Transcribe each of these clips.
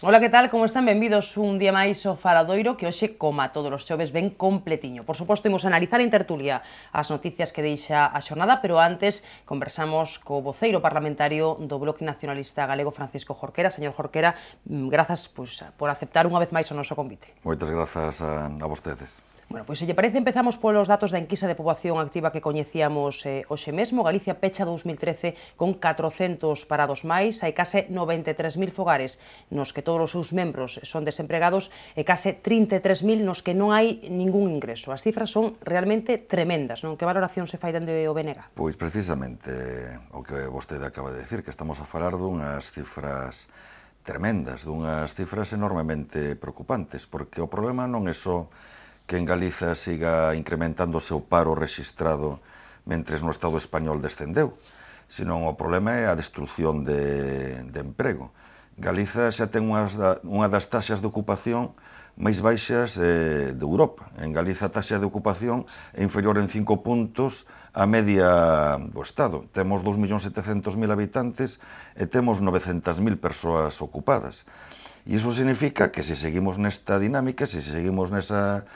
Ola, que tal? Como están? Benvidos un día máis ao Faladoiro, que hoxe, como a todos os xoves, ven completiño. Por suposto, imos analizar en tertulia as noticias que deixa a xornada, pero antes conversamos co voceiro parlamentario do Bloque Nacionalista Galego, Francisco Jorquera. Señor Jorquera, grazas por aceptar unha vez máis o noso convite. Moitas grazas a vostedes. Bueno, pois se lle parece, empezamos polos datos da enquisa de poboación activa que coñecíamos hoxe mesmo. Galicia pecha 2013 con 400 parados máis, hai case 93.000 fogares nos que todos os seus membros son desempregados e case 33.000 nos que non hai ningún ingreso. As cifras son realmente tremendas, non? Que valoración se fai dende o BNG? Pois precisamente o que vostede acaba de decir, que estamos a falar dunhas cifras tremendas, dunhas cifras enormemente preocupantes, porque o problema non é só que en Galiza siga incrementándose o paro rexistrado mentres no Estado español descendeu, senón o problema é a destrucción de emprego. Galiza xa ten unha das taxas de ocupación máis baixas de Europa. En Galiza a taxa de ocupación é inferior en 5 puntos á media do Estado. Temos 2.700.000 habitantes e temos 900.000 persoas ocupadas. E iso significa que se seguimos nesta dinámica, se seguimos nesta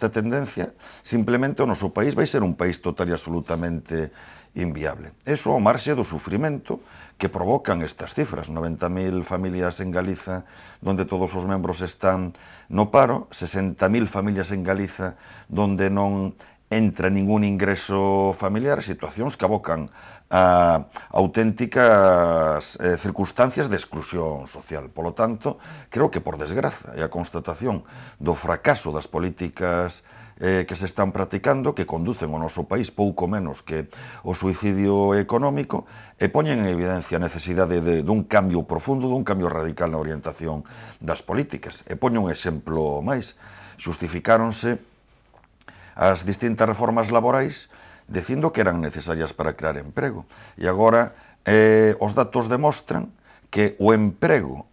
tendencia, simplemente o noso país vai ser un país total e absolutamente inviable. Eso ao marxe do sufrimento que provocan estas cifras. 90.000 familias en Galiza donde todos os membros están no paro, 60.000 familias en Galiza donde non entra ningún ingreso familiar, situacións que abocan a auténticas circunstancias de exclusión social. Polo tanto, creo que por desgraza é a constatación do fracaso das políticas que se están practicando, que conducen ao noso país pouco menos que o suicidio económico, e poñen en evidencia a necesidade dun cambio profundo, dun cambio radical na orientación das políticas. E poño un exemplo máis. Xustificáronse as distintas reformas laborais dicindo que eran necesarias para crear emprego. E agora os datos demostran que o emprego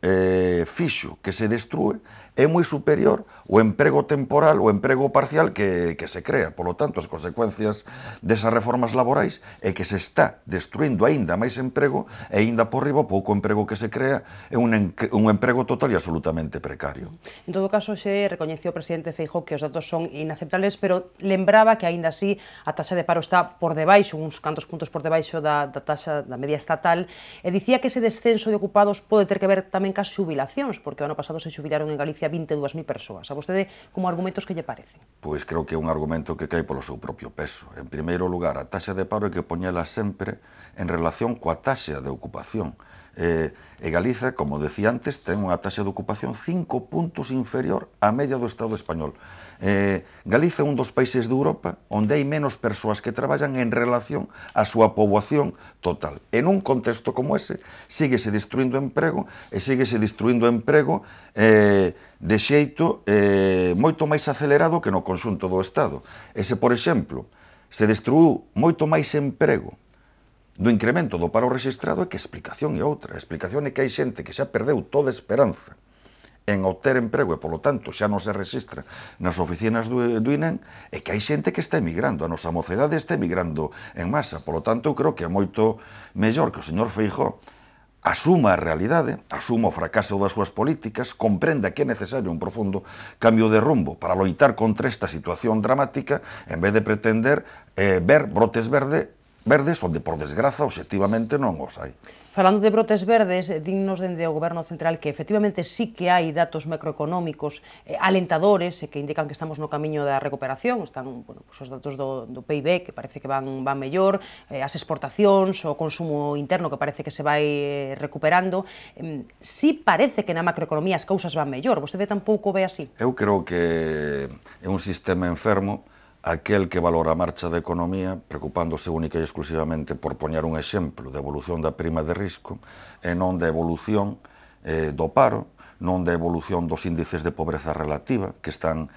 fixo que se destrúe é moi superior ao emprego temporal, o emprego parcial que se crea. Por lo tanto, as consecuencias desas reformas laborais é que se está destruindo aínda máis emprego e aínda por riba o pouco emprego que se crea é un emprego total e absolutamente precario. En todo caso, xe recoñeceu o presidente Feijóo que os datos son inaceptables, pero lembraba que aínda así a taxa de paro está por debaixo, uns cantos puntos por debaixo da taxa da media estatal, e dicía que ese descenso de ocupados pode ter que ver tamén cas xubilacións, porque o ano pasado se xubilaron en Galicia 22.000 persoas. A vostede, como argumentos, que lle parecen? Pois creo que é un argumento que cae polo seu propio peso. En primeiro lugar, a taxa de paro hai que poñela sempre en relación coa taxa de ocupación. E Galiza, como decía antes, ten unha taxa de ocupación 5 puntos inferior á media do Estado español. Galiza é un dos países de Europa onde hai menos persoas que traballan en relación á súa poboación total. En un contexto como ese, síguese destruindo emprego e síguese destruindo emprego de xeito moito máis acelerado que no conxunto do Estado. E se, por exemplo, se destruiu moito máis emprego do incremento do paro rexistrado, é que a explicación é outra. A explicación é que hai xente que xa perdeu toda esperanza en obter emprego e, polo tanto, xa non se registra nas oficinas do INEM, e que hai xente que está emigrando. A nosa mocedade está emigrando en masa. Polo tanto, eu creo que é moito mellor que o señor Feijóo asuma a realidade, asuma o fracaso das súas políticas, comprenda que é necesario un profundo cambio de rumbo para loitar contra esta situación dramática, en vez de pretender ver brotes verdes onde, por desgraza, obxectivamente non os hai. Falando de brotes verdes, dignos dende o Goberno Central que efectivamente sí que hai datos macroeconómicos alentadores e que indican que estamos no camiño da recuperación. Están os datos do PIB que parece que van mellor, as exportacións, o consumo interno que parece que se vai recuperando. Sí parece que na macroeconomía as cousas van mellor. Vostede tampouco ve así? Eu creo que é un sistema enfermo aquel que valora a marcha da economía preocupándose única e exclusivamente por poñer un exemplo de evolución da prima de risco e non da evolución do paro, non da evolución dos índices de pobreza relativa que están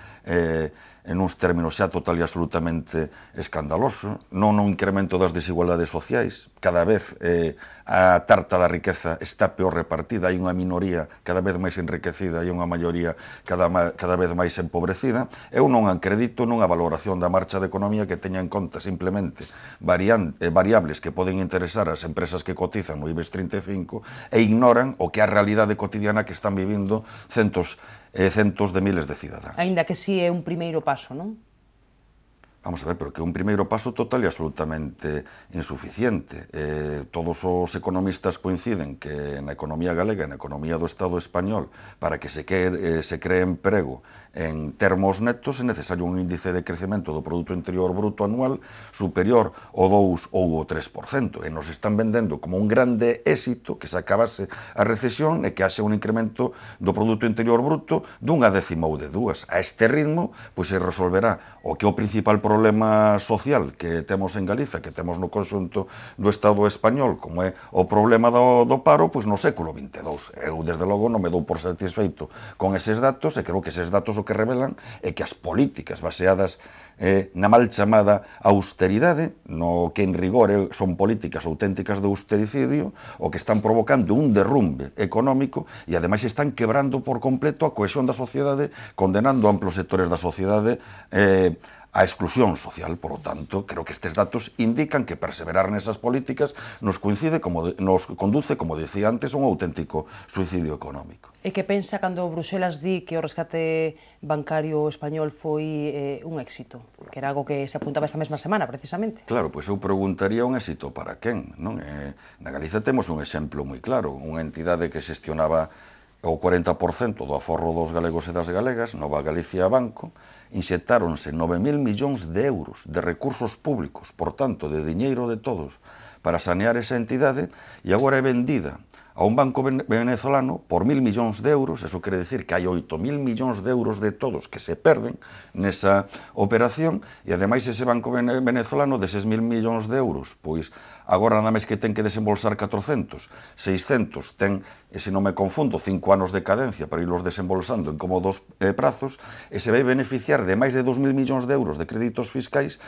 en uns términos xa total e absolutamente escandaloso, non un incremento das desigualdades sociais, cada vez a tarta da riqueza está peor repartida, hai unha minoría cada vez máis enriquecida e unha maioría cada vez máis empobrecida. Eu non acredito nunha valoración da marcha da economía que teña en conta simplemente variables que poden interesar ás empresas que cotizan no IBEX 35 e ignoran o que é a realidade cotidiana que están vivindo centos de miles de cidadáns. Aínda que si é un primeiro paso, non? Vamos a ver, pero que un primeiro paso total e absolutamente insuficiente. Todos os economistas coinciden que na economía galega, na economía do Estado español, para que se cree emprego en termos netos, é necesario un índice de crecemento do Produto Interior Bruto anual superior ao 2 ou ao 3%. E nos están vendendo como un grande éxito que se acabase a recesión e que haxe un incremento do Produto Interior Bruto dunha décima ou de dúas. A este ritmo, pois se resolverá o que é o principal problema social que temos en Galiza, que temos no conxunto do Estado español, como é o problema do paro, pois no século XXII. Eu, desde logo, non me dou por satisfeito con eses datos, e creo que eses datos o que revelan é que as políticas baseadas na mal chamada austeridade, no que en rigor son políticas auténticas de austericidio, o que están provocando un derrumbe económico e ademais están quebrando por completo a cohesión da sociedade, condenando amplos sectores da sociedade a exclusión social. Por lo tanto, creo que estes datos indican que perseverar nesas políticas nos conduce, como dicía antes, a un auténtico suicidio económico. E que pensa cando Bruxelas di que o rescate bancario español foi un éxito? Que era algo que se apuntaba esta mesma semana, precisamente. Claro, pois eu preguntaría un éxito para quen, non? Na Galiza temos un exemplo moi claro, unha entidade que xestionaba o 40% do aforro dos galegos e das galegas, Nova Galicia Banco, inxectáronse 9.000 millóns de euros de recursos públicos, por tanto, de diñeiro de todos, para sanear esa entidade, e agora é vendida a un banco venezolano por 1.000 millóns de euros. Eso quere decir que hai 8.000 millóns de euros de todos que se perden nesa operación, e ademais ese banco venezolano deses 1.000 millóns de euros, pois agora nada máis que ten que desembolsar 400, 600, ten, se non me confundo, 5 anos de cadencia para irlos desembolsando en cómodos prazos, e se vai beneficiar de máis de 2.000 millóns de euros de créditos fiscais.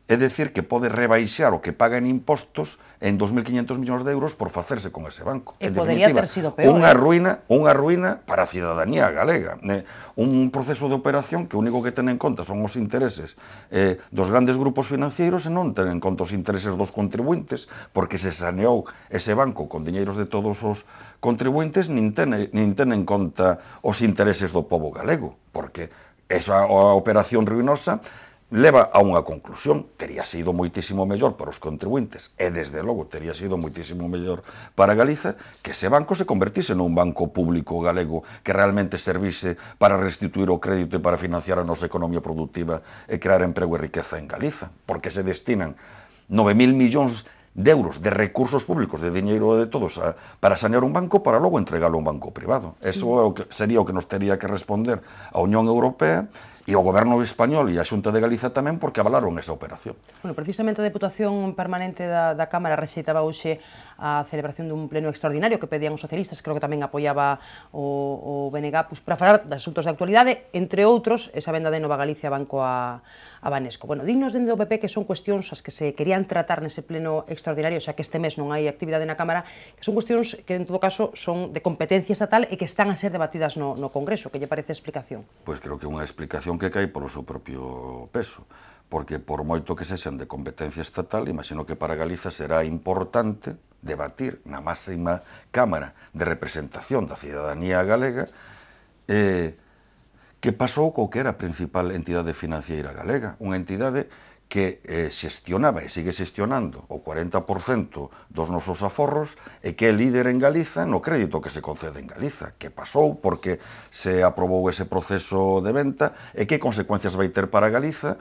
É dicir, que pode rebaixar o que paga en impostos en 2.500 millóns de euros por facerse con ese banco. E podería ter sido peor. Unha ruína para a cidadanía galega. Un proceso de operación que o único que ten en conta son os intereses dos grandes grupos financeiros e non ten en conta os intereses dos contribuintes, porque se saneou ese banco con diñeiros de todos os contribuintes, nin ten en conta os intereses do pobo galego, porque esa operación ruinosa leva a unha conclusión: tería sido moitísimo mellor para os contribuintes e, desde logo, tería sido moitísimo mellor para Galiza que ese banco se convertise nun banco público galego que realmente servise para restituir o crédito e para financiar a nosa economía productiva e crear emprego e riqueza en Galiza, porque se destinan 9.000 millóns de euros de recursos públicos, de diñeiro de todos, para sanear un banco, para logo entregalo a un banco privado. Eso sería o que nos tería que responder a Unión Europea e o Goberno español e a Xunta de Galiza tamén, porque avalaron esa operación. Bueno, precisamente a Deputación Permanente da Cámara rexeitaba hoxe a celebración dun pleno extraordinario que pedían os socialistas, creo que tamén apoiaba o BNG, pues, para falar de asuntos de actualidade, entre outros, esa venda de Nova Galicia Banco a Banesco. Bueno, dignos dende o PP que son cuestións as que se querían tratar nese pleno extraordinario, xa que este mes non hai actividade na Cámara, que son cuestións que, en todo caso, son de competencia estatal e que están a ser debatidas no Congreso. Que lle parece a explicación? Pois creo que é unha explicación que cae polo seu propio peso, porque por moito que sexan de competencia estatal, imagino que para Galiza será importante debatir na máxima Cámara de representación da cidadanía galega que pasou co que era a principal entidade financiera galega, unha entidade que xestionaba e sigue xestionando o 40% dos nosos aforros e que é líder en Galiza no crédito que se concede en Galiza. Que pasou porque se aprobou ese proceso de venta e que consecuencias vai ter para Galiza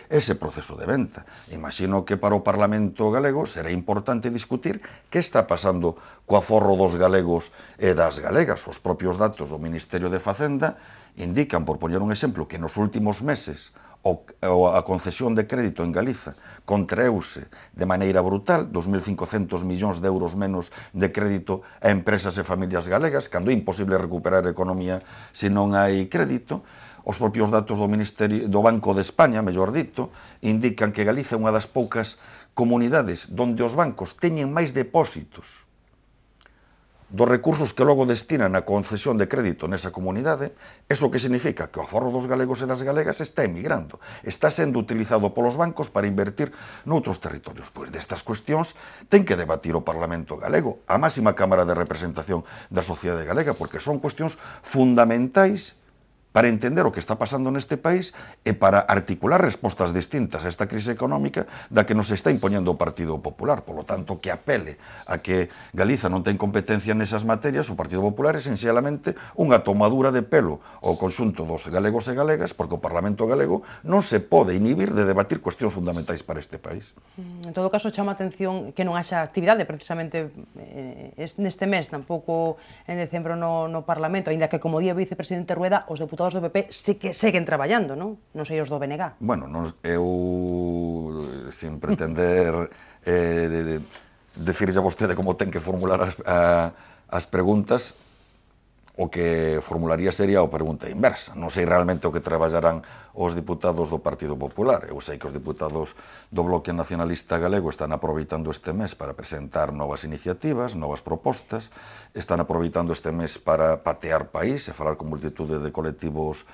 ese proceso de venta. Imagino que para o Parlamento galego será importante discutir que está pasando co aforro dos galegos e das galegas. Os propios datos do Ministerio de Facenda indican, por poñer un exemplo, que nos últimos meses a concesión de crédito en Galiza contraeuse de maneira brutal, 2.500 millóns de euros menos de crédito a empresas e familias galegas, cando é imposible recuperar a economía se non hai crédito. os propios datos do Banco de España, mellor dito, indican que Galicia é unha das poucas comunidades onde os bancos teñen máis depósitos dos recursos que logo destinan a concesión de crédito nesa comunidade. Eso que significa que o aforro dos galegos e das galegas está emigrando, está sendo utilizado polos bancos para invertir noutros territorios. Pois destas cuestións ten que debatir o Parlamento galego, a máxima Cámara de Representación da sociedade galega, porque son cuestións fundamentais para entender o que está pasando neste país e para articular respostas distintas a esta crise económica da que nos está impoñendo o Partido Popular. Por lo tanto, que apele a que Galiza non ten competencia nesas materias, o Partido Popular é sencillamente unha tomadura de pelo ao conxunto dos galegos e galegas, porque o Parlamento galego non se pode inhibir de debatir cuestións fundamentais para este país. En todo caso, chama a atención que non haxa actividade precisamente neste mes, tampouco en decembro no Parlamento, aínda que, como di o vicepresidente Rueda, os deputados do PP sí que seguen traballando, non? Non sei os do BNG. Bueno, eu, sin pretender decirlle a vostede como ten que formular as preguntas, o que formularía sería a pregunta inversa. Non sei realmente o que traballarán os diputados do Partido Popular. Eu sei que os diputados do Bloque Nacionalista Galego están aproveitando este mes para presentar novas iniciativas, novas propostas, están aproveitando este mes para patear país e falar con multitude de colectivos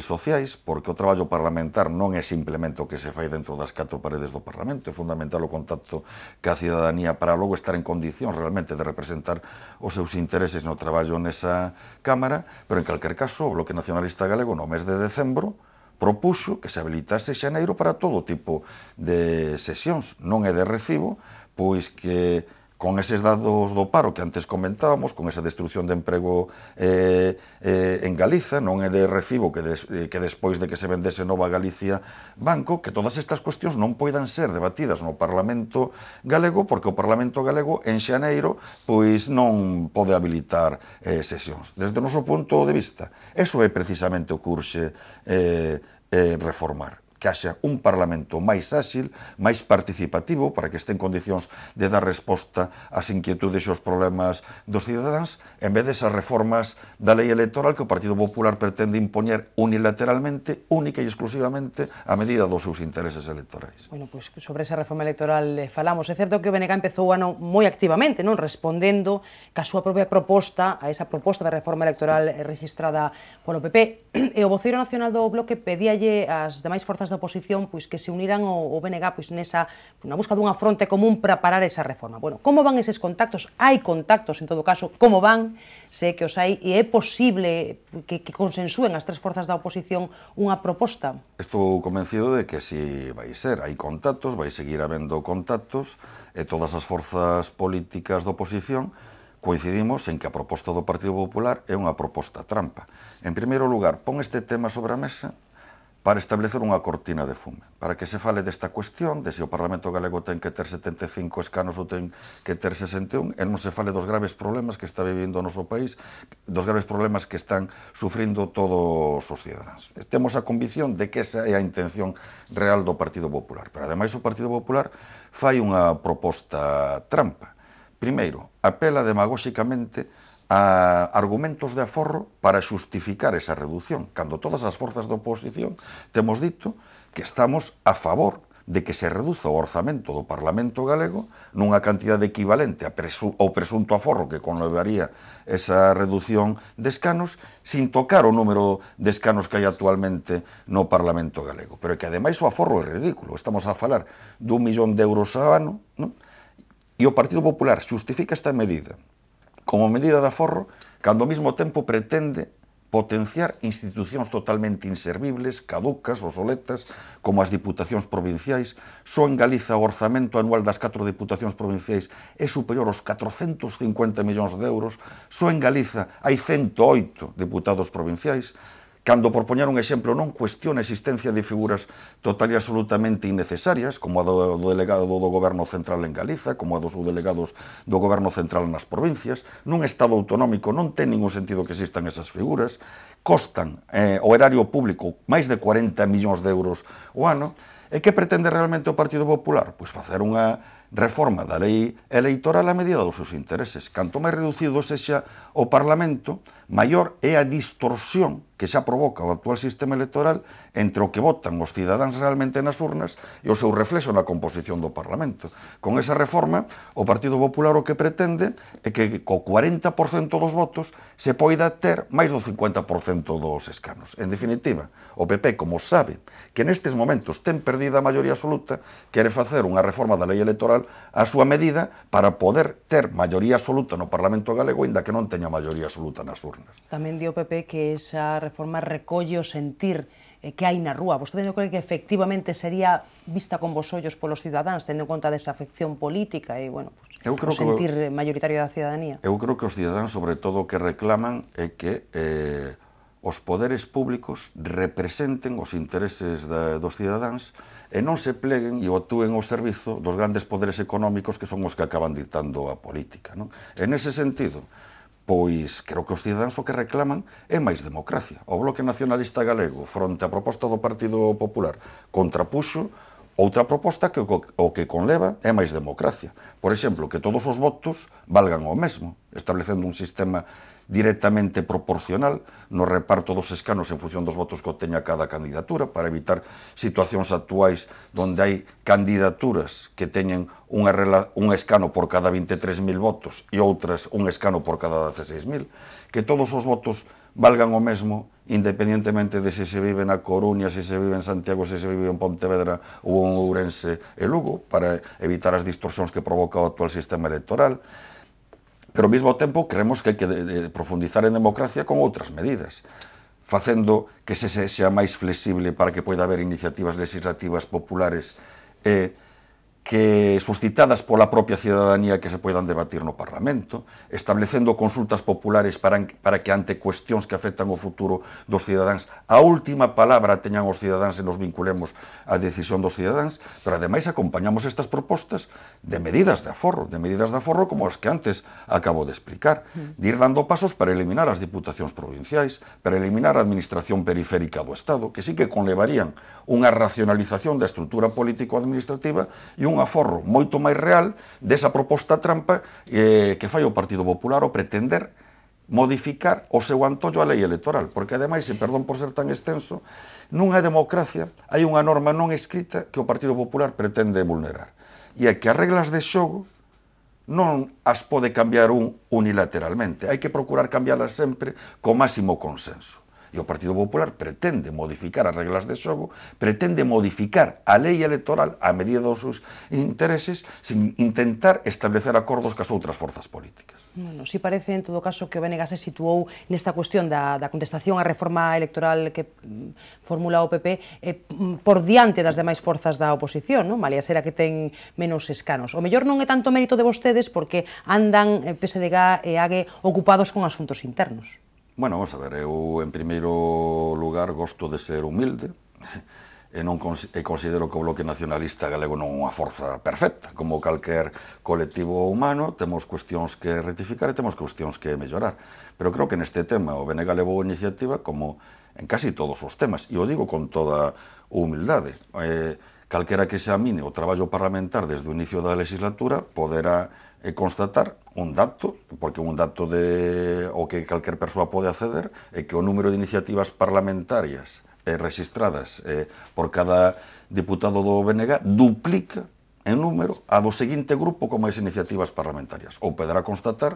sociais, porque o traballo parlamentar non é simplemente o que se fai dentro das 4 paredes do Parlamento, é fundamental o contacto ca cidadanía para logo estar en condicións realmente de representar os seus intereses no traballo nesa Cámara, pero en calquer caso o Bloque Nacionalista Galego no mes de decembro propuxo que se habilitase xaneiro para todo tipo de sesións. Non é de recibo, pois que con eses dados do paro que antes comentábamos, con esa destrucción de emprego en Galiza, non é de recibo que despois de que se vendese Nova Galicia Banco, que todas estas cuestións non poidan ser debatidas no Parlamento galego, porque o Parlamento galego en xaneiro pois non pode habilitar sesións. Desde o noso punto de vista, eso é precisamente o que urxe reformar, que haxa un Parlamento máis áxil, máis participativo, para que este en condicións de dar resposta ás inquietudes e aos problemas dos cidadáns, en vez desas reformas da lei electoral que o Partido Popular pretende impoñer unilateralmente, única e exclusivamente, a medida dos seus intereses electorais. Bueno, pois sobre esa reforma electoral falamos. É certo que o BNG empezou o ano moi activamente, non, respondendo ca súa propia proposta, a esa proposta de reforma electoral registrada polo PP, e o voceiro nacional do Bloque pedíalle ás demais forzas da oposición pois que se uniran ao BNG pois na busca dunha fronte común para parar esa reforma. Bueno, como van eses contactos? Hai contactos, en todo caso, como van? Sei que os hai e é posible que consensúen as 3 forzas da oposición unha proposta? Estou convencido de que si vai ser. Hai contactos, vai seguir habendo contactos, e todas as forzas políticas da oposición coincidimos en que a proposta do Partido Popular é unha proposta trampa. En primeiro lugar, pon este tema sobre a mesa para establecer unha cortina de fume, para que se fale desta cuestión, de se o Parlamento galego ten que ter 75 escanos ou ten que ter 61, e non se fale dos graves problemas que está vivindo o noso país, dos graves problemas que están sufrindo todos os cidadáns. Temos a convicción de que esa é a intención real do Partido Popular, pero ademais o Partido Popular fai unha proposta trampa. Primeiro, apela demagóxicamente a argumentos de aforro para xustificar esa reducción, cando todas as forzas da oposición temos dito que estamos a favor de que se reduza o orzamento do Parlamento galego nunha cantidade equivalente ao presunto aforro que conlevaría esa reducción de escanos, sin tocar o número de escanos que hai actualmente no Parlamento galego. Pero que ademais o aforro é ridículo, estamos a falar d'1 millón de euros ao ano, non? E o Partido Popular xustifica esta medida como medida de aforro, cando ao mesmo tempo pretende potenciar institucións totalmente inservibles, caducas, obsoletas, como as diputacións provinciais. Só en Galiza o orzamento anual das 4 diputacións provinciais é superior aos 450 millóns de euros. Só en Galiza hai 108 diputados provinciais. Cando, por poñer un exemplo, non cuestiona a existencia de figuras total e absolutamente innecesarias, como a do delegado do Goberno Central en Galiza, como a dos subdelegados do Goberno Central nas provincias. Nun Estado autonómico non ten ningún sentido que existan esas figuras, costan ao erario público máis de 40 millóns de euros o ano. E que pretende realmente o Partido Popular? Pois facer unha reforma da lei electoral a medida dos seus intereses. Canto máis reducido sexa o Parlamento, maior é a distorsión que xa provoca o actual sistema electoral entre o que votan os cidadáns realmente nas urnas e o seu reflexo na composición do Parlamento. Con esa reforma, o Partido Popular o que pretende é que co 40% dos votos se poida ter máis do 50% dos escanos. En definitiva, o PP, como sabe que nestes momentos ten perdida a maioría absoluta, quere facer unha reforma da lei electoral a súa medida para poder ter maioría absoluta no Parlamento galego, inda que non teña maioría absoluta nas urnas. Tamén di o PP que esa reforma recolle o sentir que hai na rúa. Vostede non cree que efectivamente sería vista con bons ollos polos cidadáns, tendo en conta desa afección política e, bueno, pues, o sentir mayoritario da cidadanía? Eu creo que os cidadáns, sobre todo, o que reclaman é que os poderes públicos representen os intereses dos cidadáns e non se pleguen e actúen ao servizo dos grandes poderes económicos que son os que acaban dictando a política, non? En ese sentido, pois creo que os cidadáns o que reclaman é máis democracia. O Bloque Nacionalista Galego, fronte á proposta do Partido Popular, contrapuxo outra proposta que o que conleva é máis democracia. Por exemplo, que todos os votos valgan o mesmo, establecendo un sistema directamente proporcional no reparto dos escanos en función dos votos que obteña cada candidatura, para evitar situacións actuais onde hai candidaturas que teñen un escano por cada 23.000 votos e outras un escano por cada 16.000, que todos os votos valgan o mesmo, independientemente de se vive na Coruña, se vive en Santiago, se vive en Pontevedra ou en Ourense e Lugo, para evitar as distorsións que provoca o actual sistema electoral. Pero ao mesmo tempo creemos que hai que profundizar en democracia con outras medidas, facendo que se sea máis flexible para que poida haber iniciativas legislativas populares que suscitadas pola propia cidadanía que se poidan debatir no Parlamento, establecendo consultas populares para que ante cuestións que afectan o futuro dos cidadáns, a última palabra teñan os cidadáns e nos vinculemos á decisión dos cidadáns, pero ademais acompañamos estas propostas de medidas de aforro como as que antes acabo de explicar, de ir dando pasos para eliminar as diputacións provinciais, para eliminar a administración periférica do Estado, que sí que conlevarían unha racionalización da estrutura político-administrativa e un aforro moito máis real desa proposta trampa que fai o Partido Popular ao pretender modificar o seu antollo a lei electoral, porque ademais, e perdón por ser tan extenso, nunha democracia hai unha norma non escrita que o Partido Popular pretende vulnerar, e é que as reglas de xogo non as pode cambiar unilateralmente, hai que procurar cambiarlas sempre co máximo consenso. E o Partido Popular pretende modificar as reglas de xogo, pretende modificar a lei electoral a medida dos seus intereses, sin intentar establecer acordos cas outras forzas políticas. Bueno, si parece, en todo caso, que o BNG se situou nesta cuestión da contestación á reforma electoral que formula o PP por diante das demais forzas da oposición, non? Malia ser a que ten menos escanos. O mellor non é tanto mérito de vostedes porque andan PSDG e AGE ocupados con asuntos internos. Bueno, vamos a ver, eu en primeiro lugar gosto de ser humilde e considero que o Bloque Nacionalista Galego non é unha forza perfecta. Como calquer colectivo humano, temos cuestións que rectificar e temos cuestións que mellorar. Pero creo que neste tema o BNG levou a iniciativa como en casi todos os temas, e o digo con toda humildade. Calquera que examine o traballo parlamentar desde o inicio da legislatura poderá constatar un dato, porque un dato o que calquer persoa pode acceder, é que o número de iniciativas parlamentarias registradas por cada diputado do BNG duplica en número a do seguinte grupo con máis iniciativas parlamentarias. Ou poderá constatar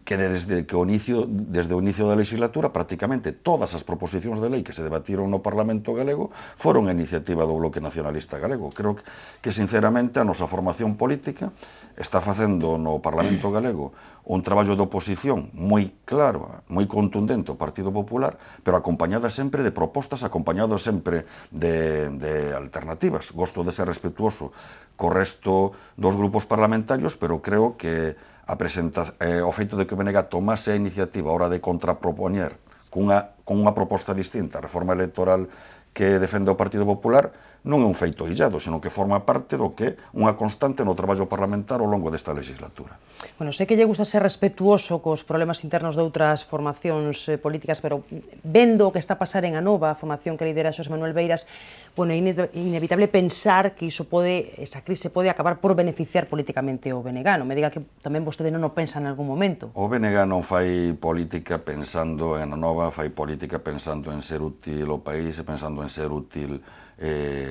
que desde o inicio da legislatura prácticamente todas as proposicións de lei que se debatiron no Parlamento galego foron a iniciativa do Bloque Nacionalista Galego. Creo que sinceramente a nosa formación política está facendo no Parlamento galego un traballo de oposición moi claro, moi contundente ao Partido Popular, pero acompañada sempre de propostas, acompañada sempre de alternativas. Gosto de ser respetuoso co resto dos grupos parlamentarios, pero creo que o feito de que o BNG tomase a iniciativa a hora de contrapropoñer con unha proposta distinta a reforma electoral que defende o Partido Popular non é un feito illado, senón que forma parte do que é unha constante no traballo parlamentar ao longo desta legislatura. Bueno, sei que lle gusta ser respetuoso cos problemas internos de outras formacións políticas, pero vendo o que está a pasar en Anova, a formación que lidera Xosé Manuel Beiras, bueno, é inevitable pensar que esa crise pode acabar por beneficiar políticamente o BNG. Non me diga que tamén vostede non o pensa en algún momento. O BNG non fai política pensando en Anova, fai política pensando en ser útil ao país e pensando en ser útil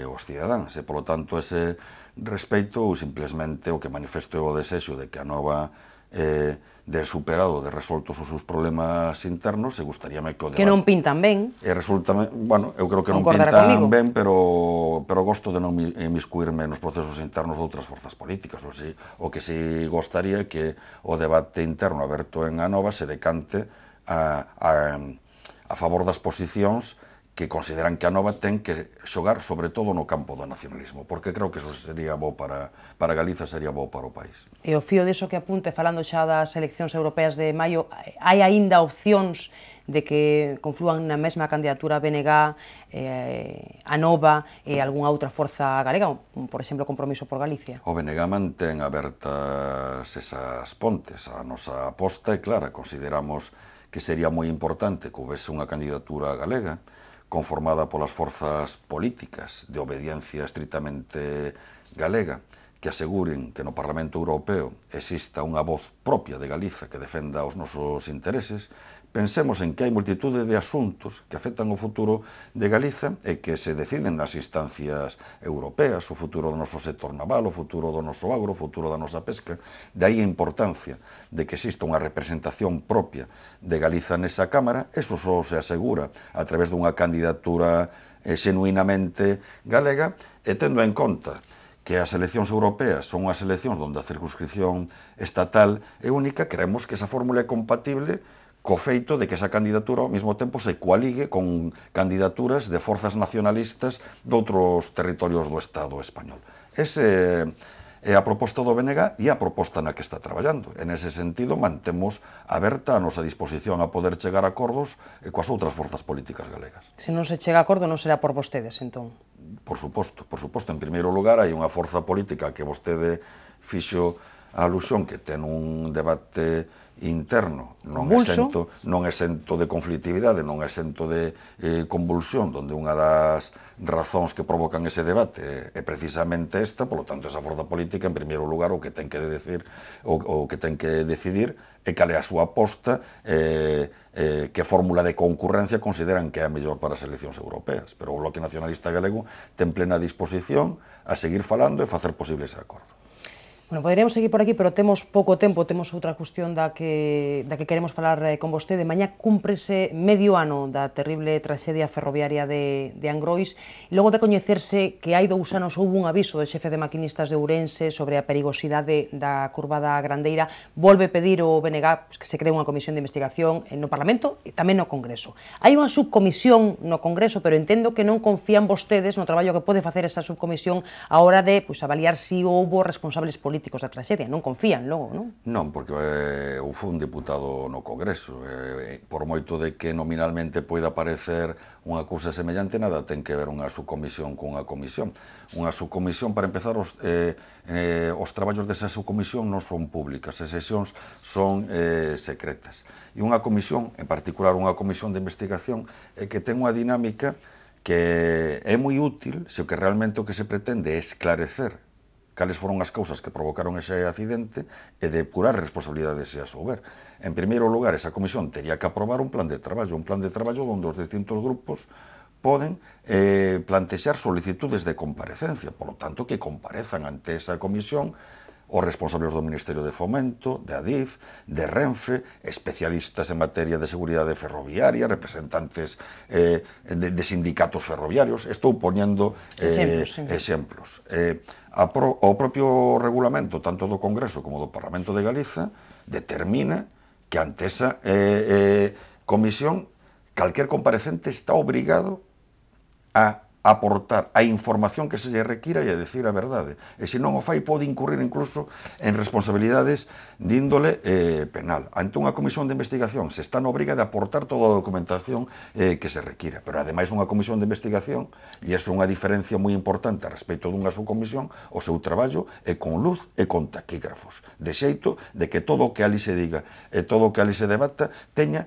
aos cidadáns. E, polo tanto, ese respeito ou simplesmente o que manifesto é o desexo de que Anova de superado, de resoltos os seus problemas internos, e gustaríame que o debate... Que non pintan ben. E resulta, bueno, eu creo que non Concordará pintan comigo. ben, pero gosto de non inmiscuirme nos procesos internos de outras forzas políticas. O que si gostaría que o debate interno aberto en Anova se decante a favor das posicións que consideran que Anova ten que xogar sobre todo no campo do nacionalismo, porque creo que eso sería bo para Galiza, sería bo para o país. E o fío deso que apunte, falando xa das eleccións europeas de maio, hai aínda opcións de que conflúan na mesma candidatura BNG, Anova e algunha outra forza galega, por exemplo, Compromiso por Galicia? O BNG mantén abertas esas pontes. A nosa aposta é clara, consideramos que sería moi importante que houvese unha candidatura galega conformada polas forzas políticas de obediencia estritamente galega, que aseguren que no Parlamento Europeo exista unha voz propia de Galiza que defenda os nosos intereses. Pensemos en que hai multitude de asuntos que afectan o futuro de Galiza e que se deciden nas instancias europeas, o futuro do noso sector naval, o futuro do noso agro, o futuro da nosa pesca. De aí a importancia de que exista unha representación propia de Galiza nesa Cámara. Eso só se asegura a través dunha candidatura xenuinamente galega, e tendo en conta que as eleccións europeas son unhas eleccións onde a circunscripción estatal é única, creemos que esa fórmula é compatible co feito de que esa candidatura ao mesmo tempo se coaligue con candidaturas de forzas nacionalistas de outros territorios do Estado español. Ese é a proposta do BNG e a proposta na que está traballando. En ese sentido, mantemos aberta a nosa disposición a poder chegar a acordos coas outras forzas políticas galegas. Se non se chega a acordo, non será por vostedes, entón? Por suposto. En primeiro lugar, hai unha forza política que vostede fixo a alusión que ten un debate interno non exento de conflictividade, non exento de convulsión, donde unha das razóns que provocan ese debate é precisamente esta. Polo tanto, esa forza política, en primeiro lugar, o que ten que decidir é cal é a súa aposta, que fórmula de concurrencia consideran que é a mellor para as eleccións europeas. Pero o Bloque Nacionalista Galego ten plena disposición a seguir falando e facer posible ese acordo. Bueno, poderíamos seguir por aquí, pero temos pouco tempo, temos outra cuestión da que queremos falar con vostede. Mañá cúmprese medio ano da terrible traxedia ferroviaria de Angrois, e logo de coñecerse que hai 2 anos houve un aviso do xefe de maquinistas de Ourense sobre a perigosidade da curva da Grandeira, volve pedir o BNG que se cree unha comisión de investigación no Parlamento e tamén no Congreso. Hai unha subcomisión no Congreso, pero entendo que non confían vostedes no traballo que pode facer esa subcomisión a hora de avaliar se houbo responsables políticos da traxedia. Non confían logo, non? Non, porque eu fui un diputado no Congreso. Por moito de que nominalmente poida parecer unha cousa semellante, nada ten que ver unha subcomisión cunha comisión. Unha subcomisión, para empezar, os traballos desa subcomisión non son públicas, as sesións son secretas. E unha comisión, en particular unha comisión de investigación, que ten unha dinámica que é moi útil se o que realmente o que se pretende é esclarecer cales foron as causas que provocaron ese accidente e depurar responsabilidades se as houber. En primeiro lugar, esa comisión tería que aprobar un plan de traballo onde os distintos grupos poden plantexar solicitudes de comparecencia, por lo tanto, que comparezan ante esa comisión os responsables do Ministerio de Fomento, de Adif, de Renfe, especialistas en materia de seguridade ferroviaria, representantes de sindicatos ferroviarios. Estou poñendo exemplos. O propio regulamento, tanto do Congreso como do Parlamento de Galiza, determina que ante esa comisión calquer comparecente está obrigado a aportar a información que se lle requira e a decir a verdade. E se non o fai, pode incurrir incluso en responsabilidades de índole penal. Ante unha comisión de investigación se está na obriga de aportar toda a documentación que se requira. Pero ademais unha comisión de investigación, e iso é unha diferencia moi importante respecto dunha subcomisión, o seu traballo é con luz e con taquígrafos. De xeito de que todo o que ali se diga e todo o que ali se debata teña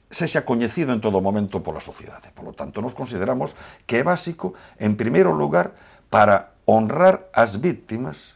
sexa coñecido en todo momento pola sociedade. Por lo tanto, nos consideramos que é básico, en primeiro lugar, para honrar as víctimas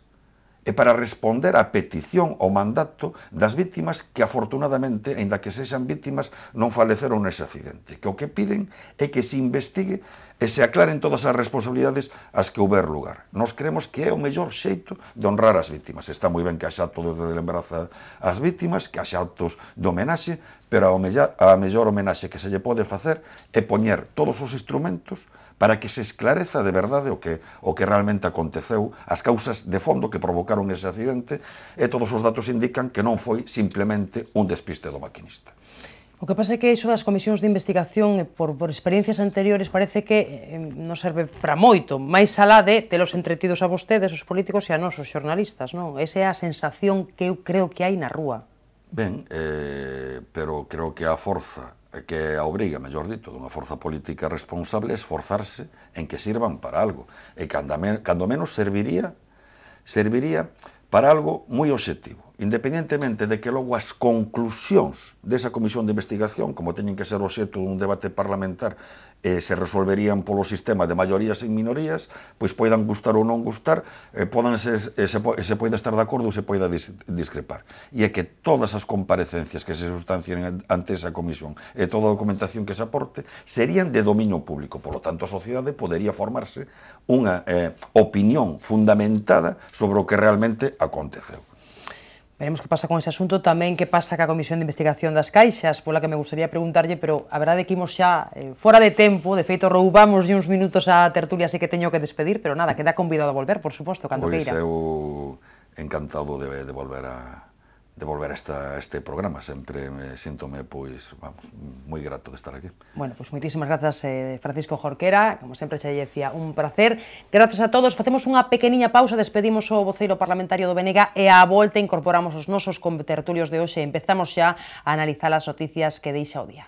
e para responder á petición ou mandato das víctimas que, afortunadamente, aínda que sexan víctimas, non faleceron nese accidente. Que o que piden é que se investigue e se aclaren todas as responsabilidades ás que houber lugar. Nos creemos que é o mellor xeito de honrar as víctimas. Está moi ben que haxa actos de lembranza ás víctimas, que haxa actos de homenaxe, pero a mellor homenaxe que se lle pode facer é poñer todos os instrumentos para que se esclareza de verdade o que realmente aconteceu, as causas de fondo que provocaron ese accidente, e todos os datos indican que non foi simplemente un despiste do maquinista. O que pasa é que iso das comisións de investigación, por experiencias anteriores, parece que non serve para moito, máis alá de telos entretidos a vostedes, os políticos, e a nós, os xornalistas, non? Esa é a sensación que eu creo que hai na rúa. Ben, pero creo que a forza, que a obriga, mellor dito, dunha forza política responsable é esforzarse en que sirvan para algo. E cando menos serviría para algo moi obxectivo, independentemente de que logo as conclusións desa comisión de investigación, como teñen que ser obxecto dun debate parlamentar, se resolverían polo sistema de maiorías e minorías, pois poidan gustar ou non gustar, se poida estar de acordo ou se poida discrepar. E é que todas as comparecencias que se sustancien ante esa comisión e toda a documentación que se aporte serían de dominio público. Por lo tanto, a sociedade podería formarse unha opinión fundamentada sobre o que realmente aconteceu. Veremos que pasa con ese asunto, tamén que pasa ca Comisión de Investigación das Caixas, pola que me gustaría preguntarlle, pero a verdade é que imos xa fora de tempo, de feito roubamos uns minutos a tertulia, así que teño que despedir, pero nada, queda convidado a volver, por suposto, cando queira. Pois eu encantado de volver a este programa, sempre síntome, pois, vamos, moi grato de estar aquí. Bueno, pois moitísimas grazas, Francisco Jorquera, como sempre xa decía, un placer. Grazas a todos, facemos unha pequeniña pausa, despedimos o voceiro parlamentario do BNG e á volta incorporamos os nosos contertulios de hoxe e empezamos xa a analizar as noticias que deixa o día.